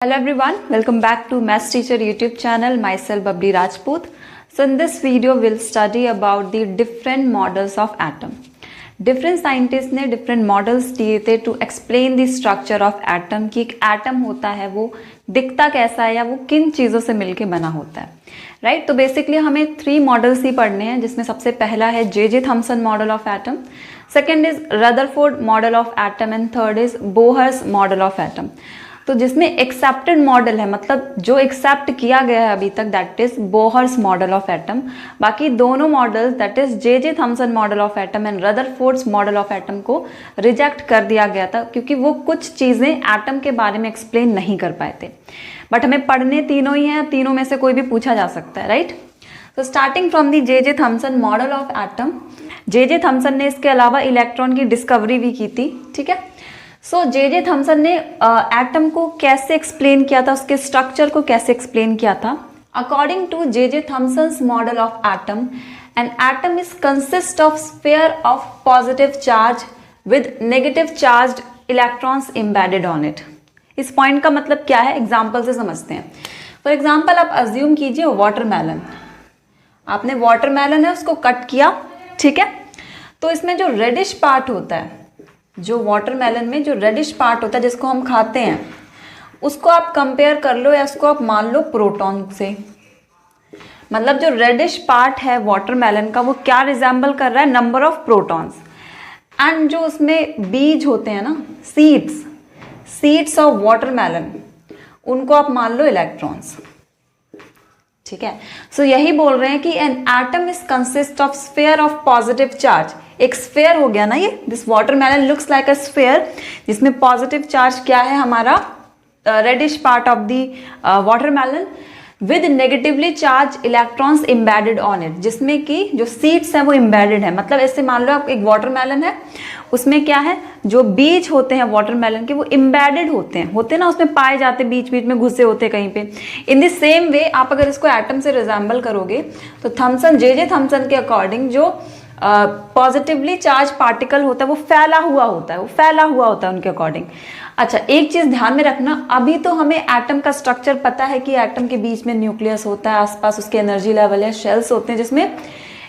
Hello everyone, welcome back to Maths Teacher YouTube channel. Myself Babli Rajput. So in this video we'll study about the different models of atom. Different scientists ने different models दिए थे to explain the structure of atom कि एक atom होता है वो दिखता कैसा है या वो किन चीज़ों से मिलके बना होता है, राइट? तो बेसिकली हमें 3 मॉडल्स ही पढ़ने हैं, जिसमें सबसे पहला है जे Thomson model of atom, second is Rutherford model of atom and third is Bohr's model of atom. तो जिसमें एक्सेप्टेड मॉडल है, मतलब जो एक्सेप्ट किया गया है अभी तक, that is Bohr's model of atom. बाकी दोनों models that is J Thomson model of atom and Rutherford's model of atom को रिजेक्ट कर दिया गया था क्योंकि वो कुछ चीज़ें एटम के बारे में एक्सप्लेन नहीं कर पाए थे. बट हमें पढ़ने तीनों ही हैं, तीनों में से कोई भी पूछा जा सकता है, राइट? तो starting from the J Thomson model of atom, J Thomson ने इसके अलावा इलेक्ट्रॉन की डिस्कवरी भी की थी, ठीक है? सो जे थॉमसन ने एटम को कैसे एक्सप्लेन किया था, उसके स्ट्रक्चर को कैसे एक्सप्लेन किया था. According to J Thomson's model of atom, an atom is consist of sphere of positive charge with negative charge electrons embedded on it. इस पॉइंट का मतलब क्या है, एग्जाम्पल से समझते हैं. फॉर एग्जाम्पल आप अज्यूम कीजिए वाटरमेलन. आपने वाटरमेलन है उसको कट किया, ठीक है? तो इसमें जो रेडिश पार्ट होता है, जो वाटरमेलन में जो रेडिश पार्ट होता है जिसको हम खाते हैं, उसको आप कंपेयर कर लो या उसको आप मान लो प्रोटॉन से. मतलब जो रेडिश पार्ट है वाटरमेलन का वो क्या रिजेंबल कर रहा है, नंबर ऑफ प्रोटॉन्स. एंड जो उसमें बीज होते हैं ना, सीड्स ऑफ वाटरमेलन, उनको आप मान लो इलेक्ट्रॉन्स, ठीक है? सो यही बोल रहे हैं कि an atom is consist of sphere of positive charge. एक स्फीयर हो गया ना ये, this watermelon looks like a sphere, जिसमें पॉजिटिव चार्ज क्या है हमारा, reddish part of the watermelon with negatively charged electrons embedded on it, जिसमें कि जो सीड्स हैं वो एम्बेडेड है. मतलब ऐसे मान लो आप एक वाटरमेलन है, उसमें क्या है, जो बीज होते हैं वाटरमेलन के वो एम्बेडेड होते हैं ना, उसमें पाए जाते हैं, बीच बीच में घुसे होते हैं कहीं पे. इन द सेम वे आप अगर इसको एटम से रिजेंबल करोगे तो जे थॉमसन के अकॉर्डिंग जो पॉजिटिवली चार्ज पार्टिकल होता है वो फैला हुआ होता है उनके अकॉर्डिंग. अच्छा, एक चीज ध्यान में रखना, अभी तो हमें एटम का स्ट्रक्चर पता है कि एटम के बीच में न्यूक्लियस होता है, आसपास उसके एनर्जी लेवल है, शेल्स होते हैं जिसमें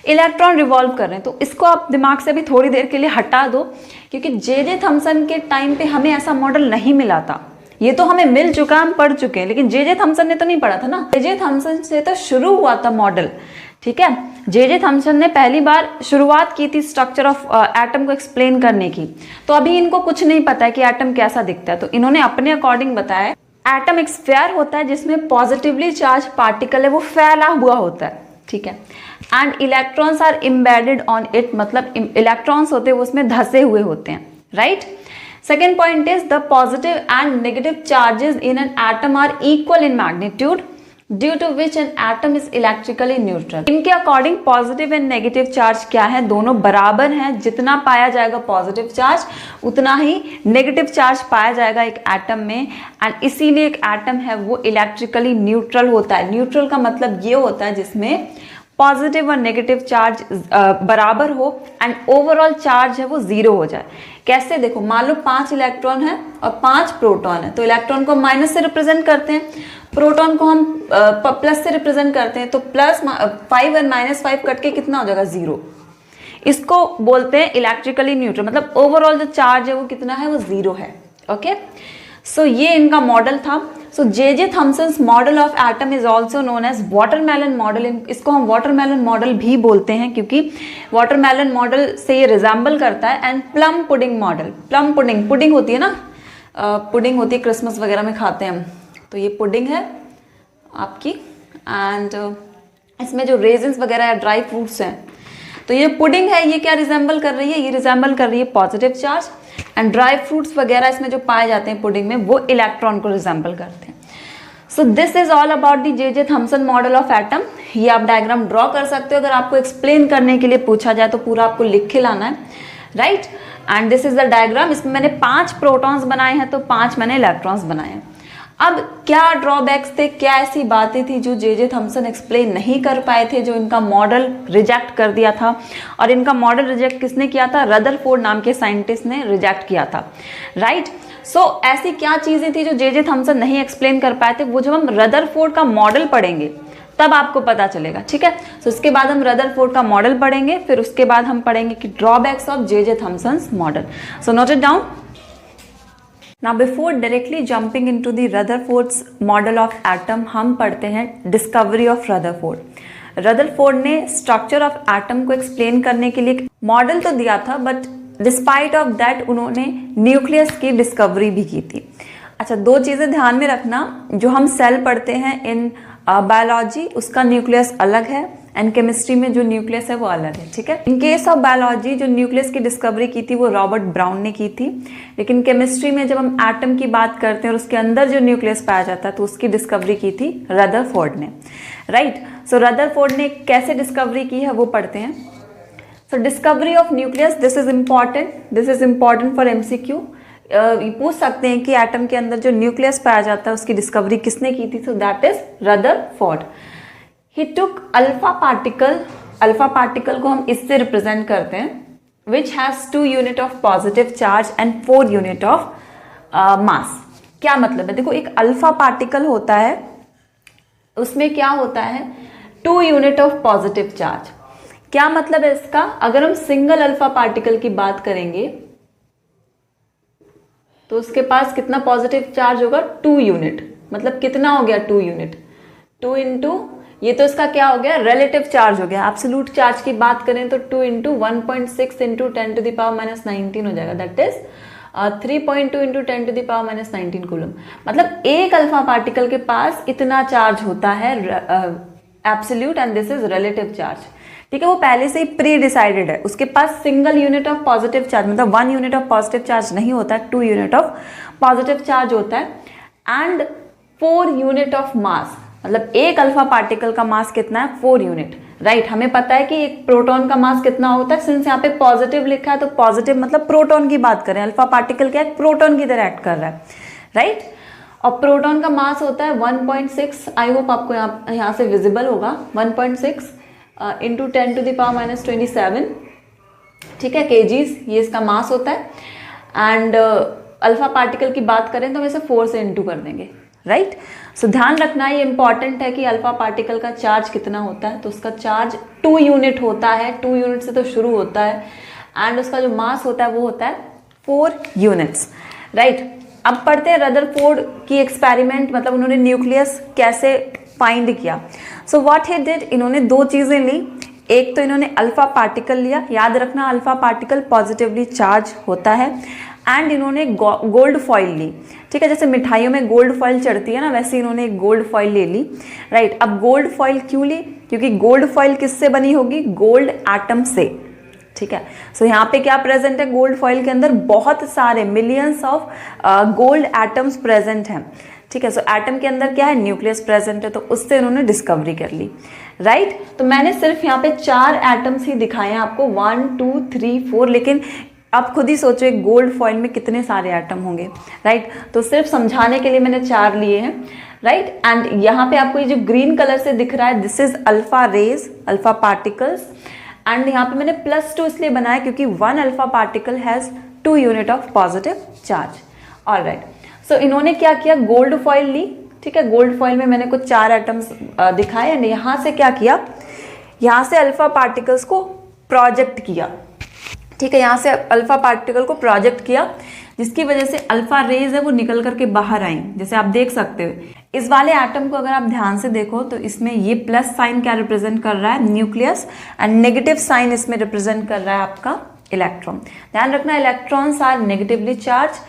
इलेक्ट्रॉन रिवॉल्व कर रहे हैं. तो इसको आप दिमाग से भी थोड़ी देर के लिए हटा दो, क्योंकि जे थॉमसन के टाइम पे हमें ऐसा मॉडल नहीं मिला था. ये तो हमें मिल चुका, हम पढ़ चुके हैं, लेकिन जे थॉमसन ने तो नहीं पढ़ा था ना. जे थॉमसन से तो शुरू हुआ था मॉडल, ठीक है? जे थॉमसन ने पहली बार शुरुआत की थी स्ट्रक्चर ऑफ एटम को एक्सप्लेन करने की. तो अभी इनको कुछ नहीं पता है कि एटम कैसा दिखता है, तो इन्होंने अपने अकॉर्डिंग बताया एटम एक स्फीयर होता है जिसमें पॉजिटिवली चार्ज पार्टिकल है वो फैला हुआ होता है, ठीक है? And electrons are embedded on it, मतलब इलेक्ट्रॉन्स होते हैं वो उसमें धसे हुए होते हैं, right? Second point is the positive and negative charges in an atom are equal in magnitude due to which an atom is electrically neutral. इनके according positive and negative charge क्या है, दोनों बराबर हैं. जितना पाया जाएगा पॉजिटिव चार्ज उतना ही नेगेटिव चार्ज पाया जाएगा एक एटम में. एंड इसीलिए एक एटम है वो इलेक्ट्रिकली न्यूट्रल होता है. न्यूट्रल का मतलब ये होता है जिसमें पॉजिटिव और नेगेटिव चार्ज बराबर हो एंड ओवरऑल चार्ज है वो 0 हो जाए. कैसे, देखो, मान लो 5 इलेक्ट्रॉन है और 5 प्रोटॉन है, तो इलेक्ट्रॉन को माइनस से रिप्रेजेंट करते हैं, प्रोटॉन को हम प्लस से रिप्रेजेंट करते हैं. तो प्लस 5 और -5 कट के कितना हो जाएगा, 0. इसको बोलते हैं इलेक्ट्रिकली न्यूट्रल, मतलब ओवरऑल जो चार्ज है वो कितना है, वो 0 है. ओके, सो ये इनका मॉडल था. So J Thomson's model of atom is also known as watermelon model. इसको हम वाटरमेलन मॉडल भी बोलते हैं क्योंकि वाटरमेलन मॉडल से ये रिजेंबल करता है. And plum pudding model, plum pudding होती है ना, पुडिंग होती है क्रिसमस वगैरह में खाते हैं हम, तो ये पुडिंग है आपकी. एंड इसमें जो रेजिन्स वगैरह या ड्राई फ्रूट्स हैं, तो ये पुडिंग है, ये क्या रिजेंबल कर रही है, ये रिजेंबल कर रही है positive charge. And dry fruits वगैरह इसमें जो पाए जाते हैं पुडिंग में, वो इलेक्ट्रॉन को रिजेंबल करते हैं. So this is all about the J Thomson model of atom. ये आप डायग्राम ड्रॉ कर सकते हो. अगर आपको एक्सप्लेन करने के लिए पूछा जाए तो पूरा आपको लिख के लाना है, right? And this is the diagram. इसमें मैंने 5 प्रोटॉन्स बनाए हैं तो 5 मैंने इलेक्ट्रॉन्स बनाए हैं. अब क्या ड्रॉबैक्स थे, क्या ऐसी बातें थी जो जे थॉमसन एक्सप्लेन नहीं कर पाए थे, जो इनका मॉडल रिजेक्ट कर दिया था. और इनका मॉडल रिजेक्ट किसने किया था, रदरफोर्ड नाम के साइंटिस्ट ने रिजेक्ट किया था, राइट? सो ऐसी क्या चीजें थी जो जे थॉमसन नहीं एक्सप्लेन कर पाए थे, वो जब हम रदरफोर्ड का मॉडल पढ़ेंगे तब आपको पता चलेगा, ठीक है। सो उसके बाद हम रदरफोर्ड का मॉडल पढ़ेंगे, फिर उसके बाद हम पढ़ेंगे कि drawbacks of J Thomson's model. So note it down. Now before directly jumping into the Rutherford's model of atom, हम पढ़ते हैं डिस्कवरी ऑफ रदरफोर्ड। रदरफोर्ड ने स्ट्रक्चर ऑफ एटम को एक्सप्लेन करने के लिए मॉडल तो दिया था, बट डिस्पाइट ऑफ दैट उन्होंने न्यूक्लियस की डिस्कवरी भी की थी। अच्छा, दो चीजें ध्यान में रखना, जो हम सेल पढ़ते हैं इन बायोलॉजी उसका न्यूक्लियस अलग है, एंड केमिस्ट्री में जो न्यूक्लियस है वो अलग है, ठीक है। इन केस ऑफ बायोलॉजी जो न्यूक्लियस की डिस्कवरी की थी वो रॉबर्ट ब्राउन ने की थी, लेकिन केमिस्ट्री में जब हम एटम की बात करते हैं और उसके अंदर जो न्यूक्लियस पाया जाता है तो उसकी डिस्कवरी की थी रदरफोर्ड ने, राइट। सो रदरफोर्ड ने कैसे डिस्कवरी की है वो पढ़ते हैं। So discovery of nucleus, this is important for MCQ. पूछ सकते हैं कि एटम के अंदर जो न्यूक्लियस पाया जाता है उसकी डिस्कवरी किसने की थी, so that is Rutherford. He took alpha particle को हम इससे रिप्रेजेंट करते हैं, which has 2 unit of positive charge and 4 unit of mass. क्या मतलब है, देखो एक अल्फा पार्टिकल होता है, उसमें क्या होता है 2 यूनिट ऑफ पॉजिटिव चार्ज। क्या मतलब है इसका, अगर हम सिंगल अल्फा पार्टिकल की बात करेंगे तो उसके पास कितना पॉजिटिव चार्ज होगा 2 यूनिट, मतलब कितना हो गया 2 यूनिट, 2 इंटू ये तो इसका क्या हो गया रिलेटिव चार्ज हो गया। एब्सोल्यूट चार्ज की बात करें तो 2 into 1.6 into 10 to the power minus 19 हो जाएगा, that is 3.2 into 10 to the power minus 19 coulomb. मतलब एक अल्फा पार्टिकल के पास इतना चार्ज होता है absolute, and this is relative charge, ठीक है। वो पहले से ही प्री डिसाइडेड है, उसके पास single unit of positive charge, मतलब 1 यूनिट ऑफ पॉजिटिव चार्ज नहीं होता है, 2 यूनिट ऑफ पॉजिटिव चार्ज होता है, एंड 4 यूनिट ऑफ मास। मतलब एक अल्फा पार्टिकल का मास कितना है 4 यूनिट, राइट। हमें पता है कि एक प्रोटॉन का मास कितना होता है, सिंस यहाँ पे पॉजिटिव लिखा है तो पॉजिटिव मतलब प्रोटॉन की बात करें, अल्फा पार्टिकल क्या है प्रोटॉन की तरह एक्ट कर रहा है, राइट। और प्रोटॉन का मास होता है 1.6, आई होप आपको यहाँ से विजिबल होगा, 1.6 into 10 to the power minus 27, ठीक है, केजीज, ये इसका मास होता है। एंड अल्फा पार्टिकल की बात करें तो हम इसे 4 से इंटू कर देंगे, राइट। सो ध्यान रखना ये इंपॉर्टेंट है कि अल्फा पार्टिकल का चार्ज कितना होता है, तो उसका चार्ज 2 यूनिट होता है, 2 यूनिट से तो शुरू होता है, एंड उसका जो मास होता है वो होता है 4 यूनिट्स, राइट। अब पढ़ते हैं रदरफोर्ड की एक्सपेरिमेंट, मतलब उन्होंने न्यूक्लियस कैसे फाइंड किया। सो व्हाट ही डिड, इन्होंने 2 चीजें ली, एक तो इन्होंने अल्फा पार्टिकल लिया, याद रखना अल्फा पार्टिकल पॉजिटिवली चार्ज होता है, एंड इन्होंने गोल्ड फॉइल ली, ठीक है। जैसे मिठाइयों में गोल्ड फॉइल चढ़ती है ना, वैसे इन्होंने एक गोल्ड फॉइल ले ली, राइट। अब गोल्ड फॉइल क्यों ली, क्योंकि गोल्ड फॉइल किससे बनी होगी, गोल्ड एटम से, ठीक है। सो यहाँ पे क्या प्रेजेंट है गोल्ड फॉइल के अंदर, बहुत सारे millions of gold atoms present हैं, ठीक है। सो एटम के अंदर क्या है न्यूक्लियस प्रेजेंट है, तो उससे उन्होंने डिस्कवरी कर ली, राइट। तो मैंने सिर्फ यहाँ पे 4 एटम्स ही दिखाए हैं आपको, 1 2 3 4, लेकिन आप खुद ही सोचो एक गोल्ड फॉइल में कितने सारे एटम होंगे, राइट। तो सिर्फ समझाने के लिए मैंने 4 लिए हैं, राइट। एंड यहाँ पे आपको ये जो ग्रीन कलर से दिख रहा है, this is alpha rays, alpha particles, and यहाँ पे मैंने +2 इसलिए बनाया क्योंकि 1 alpha particle has 2 unit of positive charge, alright. So इन्होंने क्या किया, गोल्ड फॉइल ली, ठीक है। गोल्ड फॉइल में मैंने कुछ 4 एटम्स दिखाए, एंड यहाँ से क्या किया, यहाँ से अल्फा पार्टिकल्स को प्रोजेक्ट किया, ठीक है। यहाँ से अल्फा पार्टिकल को प्रोजेक्ट किया, जिसकी वजह से अल्फा रेज है वो निकल करके बाहर आई, जैसे आप देख सकते हो। इस वाले एटम को अगर आप ध्यान से देखो तो इसमें ये प्लस साइन क्या रिप्रेजेंट कर रहा है, न्यूक्लियस, एंड नेगेटिव साइन इसमें रिप्रेजेंट कर रहा है आपका इलेक्ट्रॉन। ध्यान रखना electrons are negatively charged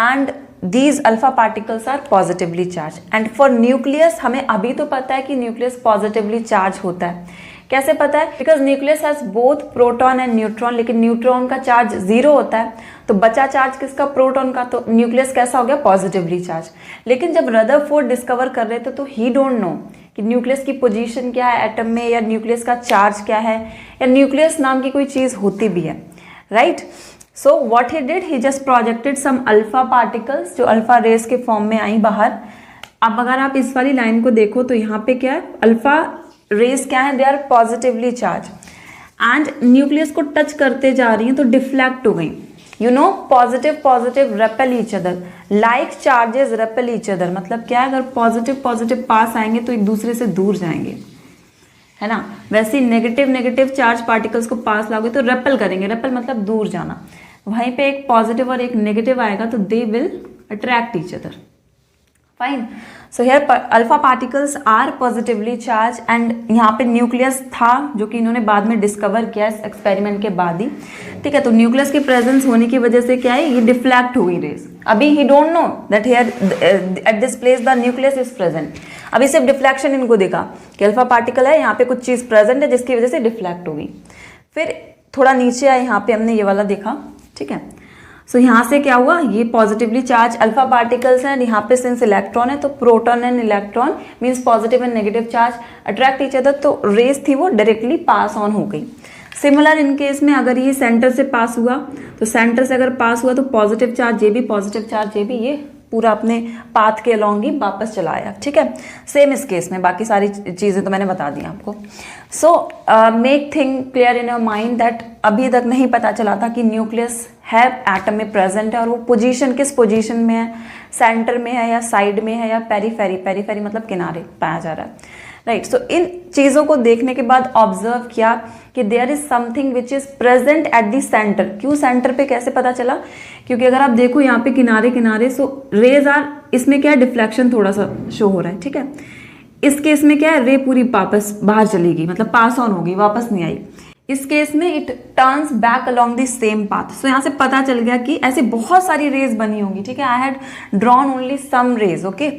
and these alpha particles are positively charged, and for nucleus हमें अभी तो पता है कि न्यूक्लियस पॉजिटिवली चार्ज होता है। कैसे पता है, because nucleus has both proton and neutron, लेकिन न्यूट्रॉन का चार्ज 0 होता है, तो बचा चार्ज किसका, प्रोटॉन का, तो न्यूक्लियस कैसा हो गया पॉजिटिवली चार्ज। लेकिन जब रदरफोर्ड डिस्कवर कर रहे थे तो ही डोंट नो कि न्यूक्लियस की पोजीशन क्या है एटम में, या न्यूक्लियस का चार्ज क्या है, या न्यूक्लियस नाम की कोई चीज़ होती भी है, right. So what he did, he just projected some alpha particles जो अल्फा रेस के फॉर्म में आई बाहर। अब अगर आप इस वाली लाइन को देखो तो यहाँ पे क्या है, अल्फा रेस क्या है, they are positively charged, and nucleus को टच करते जा रही हैं तो डिफ्लेक्ट हो गई। You know positive positive repel each other, like charges repel each other, मतलब क्या है, अगर पॉजिटिव पॉजिटिव पास आएंगे तो एक दूसरे से दूर जाएंगे, है ना। वैसे नेगेटिव नेगेटिव चार्ज पार्टिकल्स को पास लाओगे तो रेपेल करेंगे, रेपेल मतलब दूर जाना। वहीं पे एक पॉजिटिव और एक नेगेटिव आएगा तो they will attract each other. Fine, so here alpha particles are positively charged and यहाँ पे न्यूक्लियस था जो कि इन्होंने बाद में डिस्कवर किया इस एक्सपेरिमेंट के बाद ही, ठीक है। तो न्यूक्लियस की प्रेजेंस होने की वजह से क्या है, ये डिफ्लेक्ट हुई रेज। अभी ही don't know that here at this place the nucleus is present. अभी सिर्फ डिफ्लेक्शन इनको दिखा कि अल्फा पार्टिकल है, यहाँ पे कुछ चीज़ प्रेजेंट है जिसकी वजह से डिफ्लेक्ट होगी। फिर थोड़ा नीचे आए, यहाँ पे हमने ये वाला देखा, ठीक है। सो यहाँ से क्या हुआ, ये पॉजिटिवली चार्ज अल्फा पार्टिकल्स हैं, यहाँ पे सिंस इलेक्ट्रॉन है तो proton and electron means positive and negative charge attract each other, तो रेस थी वो डायरेक्टली पास ऑन हो गई। सिमिलर इन केस में अगर ये सेंटर से पास हुआ तो सेंटर से अगर पास हुआ तो पॉजिटिव चार्ज ये भी, पॉजिटिव चार्ज ये भी, ये पूरा अपने पाथ के अलॉन्ग ही वापस चला आया, ठीक है। सेम इस केस में, बाकी सारी चीज़ें तो मैंने बता दी आपको। So make thing clear in your mind that अभी तक नहीं पता चला था कि न्यूक्लियस है, एटम में प्रेजेंट है, और वो पोजीशन किस पोजीशन में है, सेंटर में है या साइड में है या पेरीफेरी, पेरीफेरी मतलब किनारे पाया जा रहा है, राइट। सो इन चीज़ों को देखने के बाद ऑब्जर्व किया कि there is something which is present at the centre. क्यों सेंटर पे, कैसे पता चला, क्योंकि अगर आप देखो यहाँ पे किनारे किनारे, सो रेज आर, इसमें क्या है, डिफ्लेक्शन थोड़ा सा शो हो रहा है, ठीक है। इस केस में क्या है, रे पूरी वापस बाहर चली गई, मतलब पास ऑन हो गई, वापस नहीं आई। इस केस में it turns back along the same path. So यहाँ से पता चल गया कि ऐसे बहुत सारी रेज बनी होंगी, ठीक है। I had drawn only some rays, okay.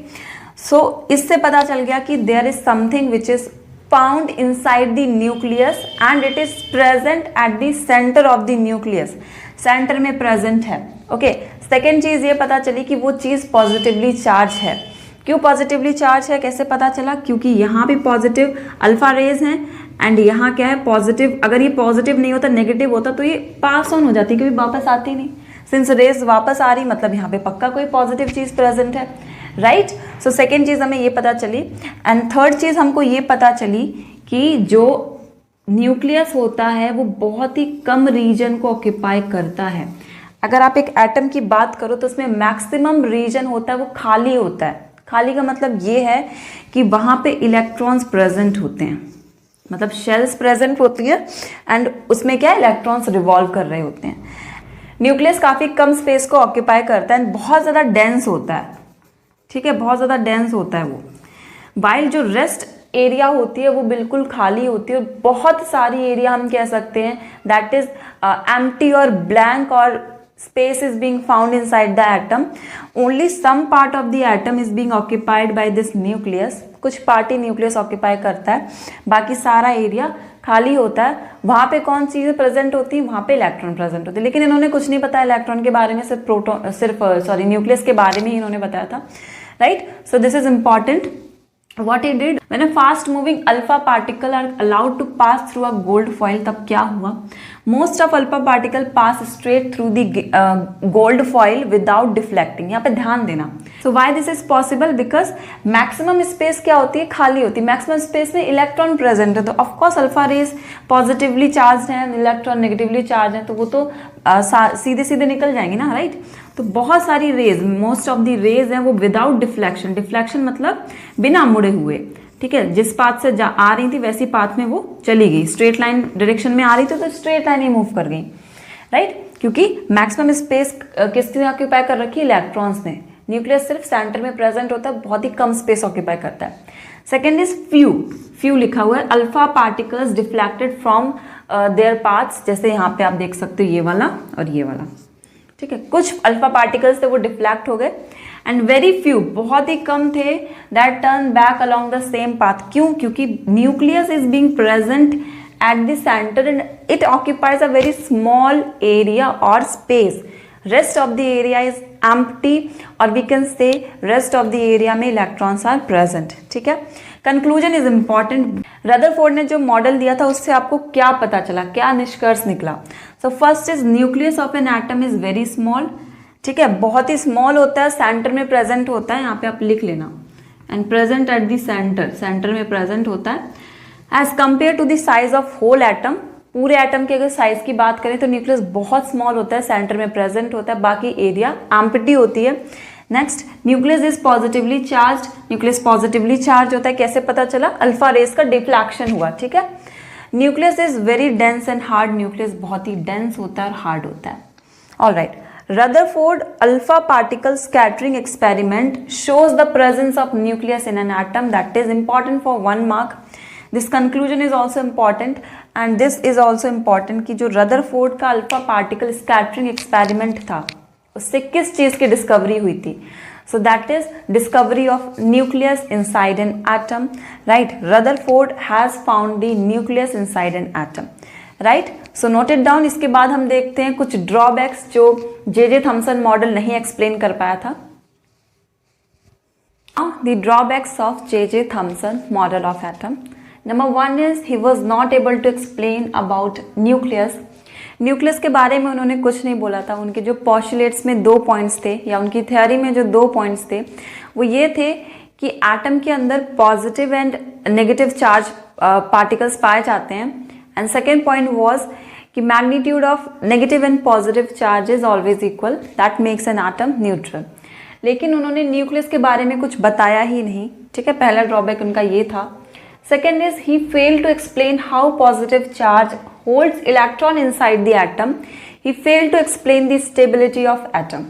So इससे पता चल गया कि there is something which is found inside the nucleus and it is present at the centre of the nucleus, centre में प्रेजेंट है, ओके। सेकेंड चीज ये पता चली कि वो चीज पॉजिटिवली चार्ज है। क्यों पॉजिटिवली चार्ज है, कैसे पता चला, क्योंकि यहाँ भी पॉजिटिव अल्फा रेज हैं एंड यहाँ क्या है, पॉजिटिव। अगर ये पॉजिटिव नहीं होता, नेगेटिव होता तो ये पास ऑन हो जाती, क्योंकि वापस आती नहीं। सिंस रेज वापस आ रही, मतलब यहाँ पे पक्का कोई पॉजिटिव चीज प्रेजेंट है, राइट। सो सेकेंड चीज हमें ये पता चली। एंड थर्ड चीज हमको ये पता चली कि जो न्यूक्लियस होता है वो बहुत ही कम रीजन को ऑक्यूपाई करता है। अगर आप एक एटम की बात करो तो उसमें मैक्सिमम रीजन होता है वो खाली होता है। खाली का मतलब ये है कि वहाँ पे इलेक्ट्रॉन्स प्रेजेंट होते हैं, मतलब शेल्स प्रेजेंट होती है एंड उसमें क्या है, इलेक्ट्रॉन्स रिवॉल्व कर रहे होते हैं। न्यूक्लियस काफ़ी कम स्पेस को ऑक्यूपाई करता है एंड बहुत ज़्यादा डेंस होता है, ठीक है, बहुत ज़्यादा डेंस होता है वो। वाइल जो रेस्ट एरिया होती है वो बिल्कुल खाली होती है, और बहुत सारी एरिया हम कह सकते हैं दैट इज एम्प्टी और ब्लैंक, और space is being found inside the atom. Only some part of the atom is being occupied by this nucleus. कुछ पार्ट ही न्यूक्लियस ऑक्यूपाई करता है, बाकी सारा एरिया खाली होता है। वहाँ पे कौन चीज़ें प्रेजेंट होती हैं, वहाँ पे इलेक्ट्रॉन प्रेजेंट होते हैं। लेकिन इन्होंने कुछ नहीं बताया इलेक्ट्रॉन के बारे में, सिर्फ न्यूक्लियस के बारे में ही इन्होंने बताया था, right. So this is important. What he did when a fast moving alpha particle are allowed to pass through a gold foil, तब क्या हुआ, most of alpha particle pass straight through the gold foil without deflecting। यहाँ पे ध्यान देना। So why this is possible? Because maximum space क्या होती है, खाली होती है। maximum space में इलेक्ट्रॉन प्रेजेंट है, तो of course alpha rays positively charged है, इलेक्ट्रॉन नेगेटिवली चार्ज है, तो वो तो सीधे सीधे निकल जाएंगे ना, राइट। तो बहुत सारी rays, most of the rays हैं वो विदाउट डिफ्लेक्शन। डिफ्लेक्शन मतलब बिना मुड़े हुए, ठीक है। जिस पाथ से आ रही थी वैसी पाथ में वो चली गई, स्ट्रेट लाइन डायरेक्शन में आ रही थी तो स्ट्रेट लाइन ही मूव कर गई, राइट। क्योंकि मैक्सिमम स्पेस किसने ऑक्यूपाई कर रखी है, इलेक्ट्रॉन्स ने। न्यूक्लियस सिर्फ सेंटर में प्रेजेंट होता है, बहुत ही कम स्पेस ऑक्यूपाई करता है। सेकेंड इज फ्यू, फ्यू लिखा हुआ है, alpha particles deflected from their paths. जैसे यहाँ पे आप देख सकते हो ये वाला और ये वाला, ठीक है। कुछ अल्फा पार्टिकल्स थे वो डिफ्लेक्ट हो गए एंड वेरी फ्यू, बहुत ही कम थे, that turn back along the same path. क्यों, क्योंकि nucleus is being present at the centre and it occupies a very small area और space. Rest of the area is empty, और we can say rest of the area में electrons are present, ठीक है। Conclusion is important. Rutherford ने जो model दिया था उससे आपको क्या पता चला, क्या निष्कर्ष निकला। So first is nucleus of an atom is very small, ठीक है, बहुत ही स्मॉल होता है, सेंटर में प्रेजेंट होता है, यहाँ पे आप लिख लेना, and present at the centre, centre में प्रेजेंट होता है। As compare to the size of whole atom, पूरे एटम के अगर साइज की बात करें तो न्यूक्लियस बहुत स्मॉल होता है, सेंटर में प्रेजेंट होता है, बाकी एरिया एम्प्टी होती है। Next, nucleus is positively charge, nucleus positively charge होता है, कैसे पता चला? अल्फा रेस का डिफ्लेक्शन हुआ, ठीक है। Nucleus is very dense and hard, nucleus बहुत ही डेंस होता है और हार्ड होता है। Alright, Rutherford alpha particle scattering experiment shows the presence of nucleus in an atom, that is important for 1 mark. This conclusion is also important and this is also important कि जो Rutherford का alpha particle scattering experiment था उससे किस चीज़ की discovery हुई थी? So that is discovery of nucleus inside an atom, right? Rutherford has found the nucleus inside an atom, right? So noted down. इसके बाद हम देखते हैं कुछ ड्रॉबैक्स जो जे थॉमसन मॉडल नहीं एक्सप्लेन कर पाया था। The drawbacks of J Thomson model of atom. Number 1 is he was not able to explain about nucleus. Nucleus के बारे में उन्होंने कुछ नहीं बोला था। उनके जो पॉस्टुलेट्स में 2 पॉइंट्स थे या उनकी थ्योरी में जो 2 पॉइंट्स थे वो ये थे कि एटम के अंदर positive and negative charge particles पाए जाते हैं, एंड सेकेंड पॉइंट वॉज कि magnitude of negative and positive charge is always equal, that makes an atom neutral. लेकिन उन्होंने न्यूक्लियस के बारे में कुछ बताया ही नहीं, ठीक है। पहला ड्रॉबैक उनका ये था। Second is he failed to explain how positive charge holds electron inside the atom, he failed to explain the stability of atom.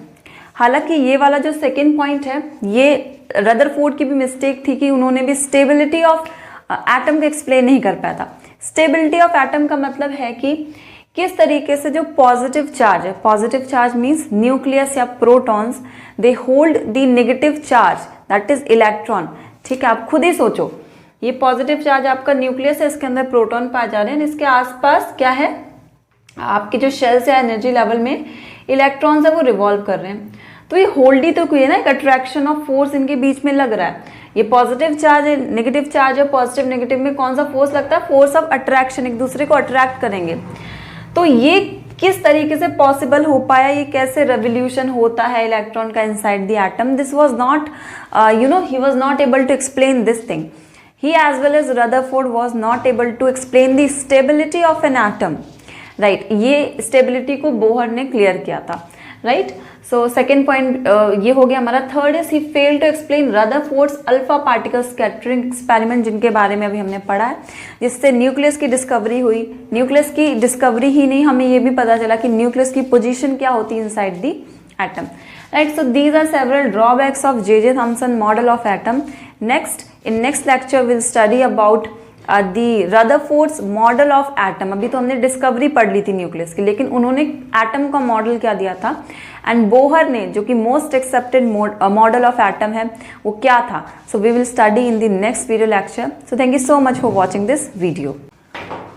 हालांकि ये वाला जो सेकेंड पॉइंट है ये रदरफोर्ड की भी मिस्टेक थी कि उन्होंने भी स्टेबिलिटी ऑफ एटम को एक्सप्लेन नहीं कर पाया था। स्टेबिलिटी ऑफ एटम का मतलब है कि किस तरीके से जो पॉजिटिव चार्ज है, पॉजिटिव चार्ज मीन्स न्यूक्लियस या protons, they hold the negative charge that is electron, ठीक है। आप खुद ही सोचो, ये पॉजिटिव चार्ज आपका न्यूक्लियस है, इसके अंदर प्रोटॉन पाए जा रहे हैं, इसके आसपास क्या है, आपके जो शेल्स या एनर्जी लेवल में इलेक्ट्रॉन्स है वो रिवॉल्व कर रहे हैं। तो ये होल्ड ही तो कोई है ना, एक अट्रैक्शन ऑफ फोर्स इनके बीच में लग रहा है। ये पॉजिटिव चार्ज है, नेगेटिव चार्ज है, पॉजिटिव नेगेटिव में कौन सा फोर्स लगता है? फोर्स ऑफ अट्रैक्शन, एक दूसरे को अट्रैक्ट करेंगे। तो ये किस तरीके से पॉसिबल हो पाया, ये कैसे रेवोल्यूशन होता है इलेक्ट्रॉन का inside the atom, this was not he was not able to explain this thing. He as well as Rutherford was not able to explain the stability of an atom, right. ये stability को बोहर ने clear किया था, right. So second point ये हो गया हमारा। Third is he failed to explain Rutherford's alpha particle scattering experiment, जिनके बारे में अभी हमने पढ़ा है, जिससे न्यूक्लियस की डिस्कवरी हुई। न्यूक्लियस की डिस्कवरी ही नहीं, हमें ये भी पता चला कि न्यूक्लियस की पोजीशन क्या होती है inside the atom, right. So these are several drawbacks of J Thomson model of atom. Next, in next lecture will study about the Rutherford's model of atom. अभी तो हमने डिस्कवरी पढ़ ली थी न्यूक्लियस की, लेकिन उन्होंने एटम का मॉडल क्या दिया था, एंड बोहर ने, जो कि most accepted model of atom है, वो क्या था। So we will study in the next video lecture. So thank you so much for watching this video.